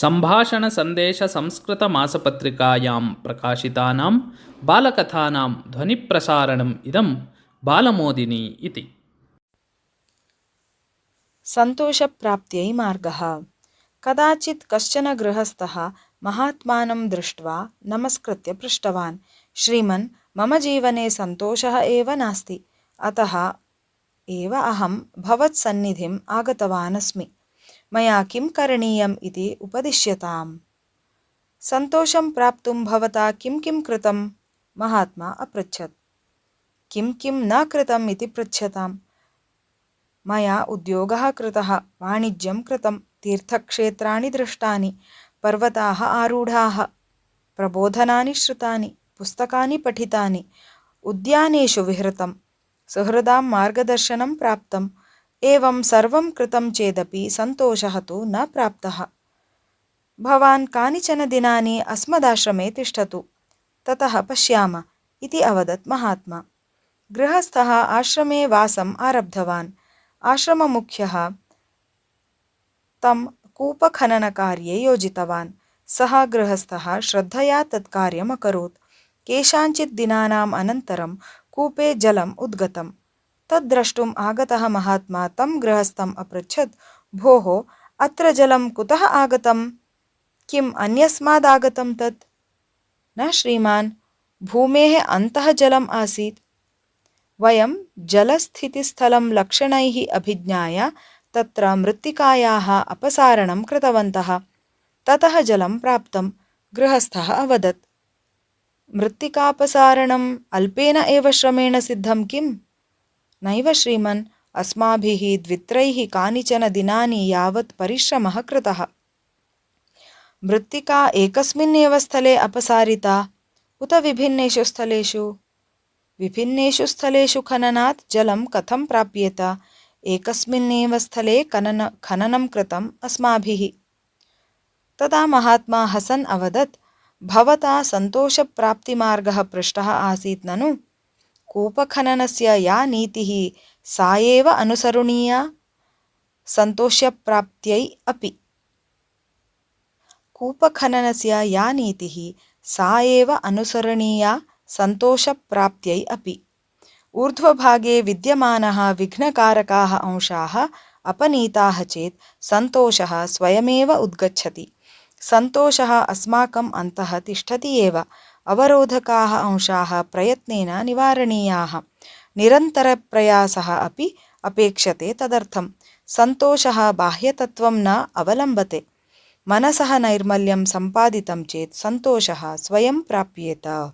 सम्भाषणसन्देशसंस्कृतमासपत्रिकायां प्रकाशितानां बालकथानां ध्वनिप्रसारणम् इदं बालमोदिनी इति। सन्तोषप्राप्त्यै मार्गः। कदाचित् कश्चन गृहस्थः महात्मानं दृष्ट्वा नमस्कृत्य पृष्टवान्, श्रीमन्, मम जीवने सन्तोषः एव नास्ति, अतः एव अहं भवत्सन्निधिम् आगतवान् अस्मि। मया किं करणीयम् इति उपदिश्यताम्। सन्तोषं प्राप्तुं भवता किं किं कृतं? महात्मा अपृच्छत्। किं किं न कृतम् इति पृच्छताम्। मया उद्योगः कृतः, वाणिज्यं कृतं, तीर्थक्षेत्राणि दृष्टानि, पर्वताः आरूढाः, प्रबोधनानि श्रुतानि, पुस्तकानि पठितानि, उद्यानेषु विहृतं, सुहृदां मार्गदर्शनं प्राप्तम्। एवं सर्वं कृतं चेदपि सन्तोषः तु न प्राप्तः। भवान् कानिचन दिनानि अस्मदाश्रमे तिष्ठतु, ततः पश्याम इति अवदत् महात्मा। गृहस्थः आश्रमे वासम् आरब्धवान्। आश्रममुख्यः तं कूपखननकार्ये योजितवान्। सः गृहस्थः श्रद्धया तत् कार्यम् अकरोत्। केषाञ्चित् दिनानाम् अनन्तरं कूपे जलम् उद्गतम्। तद् द्रष्टुम् आगतः महात्मा तं गृहस्थम् अपृच्छत्, भोः, अत्र जलं कुतः आगतम्? किम् अन्यस्मादागतं तत्? न श्रीमान्, भूमेः अन्तः जलम् आसीत्। वयं जलस्थितिस्थलं लक्षणैः अभिज्ञाय तत्र मृत्तिकायाः अपसारणं कृतवन्तः। ततः जलं प्राप्तं, गृहस्थः अवदत्। मृत्तिकापसारणम् अल्पेन एव श्रमेण सिद्धं किम्? नैव श्रीमन्, अस्माभिः द्वित्रैः कानिचन दिनानि यावत् परिश्रमः कृतः। मृत्तिका एकस्मिन्नेव स्थले अपसारिता उत विभिन्नेषु स्थलेषु? विभिन्नेषु स्थलेषु खननात् जलं कथं प्राप्येत? एकस्मिन्नेव स्थले खननं कृतम् अस्माभिः। तदा महात्मा हसन् अवदत्, भवता सन्तोषप्राप्तिमार्गः पृष्टः आसीत् ननु? कूपखननस्य या नीतिः सा एव अनुसरणीया सन्तोषप्राप्त्यै अपि। कूपखननस्य या नीतिः सा एव अनुसरणीया सन्तोषप्राप्त्यै अपि। ऊर्ध्वभागे विद्यमानः विघ्नकारकाः अंशाः अपनीताः चेत् सन्तोषः स्वयमेव उद्गच्छति। सन्तोषः अस्माकम् अन्तः तिष्ठति एव। अवरोधकाः अंशाः प्रयत्नेन निवारणीयाः। निरन्तरप्रयासः अपि अपेक्षते तदर्थं। सन्तोषः बाह्यतत्त्वं न अवलम्बते। मनसः नैर्मल्यं सम्पादितं चेत् सन्तोषः स्वयं प्राप्येत।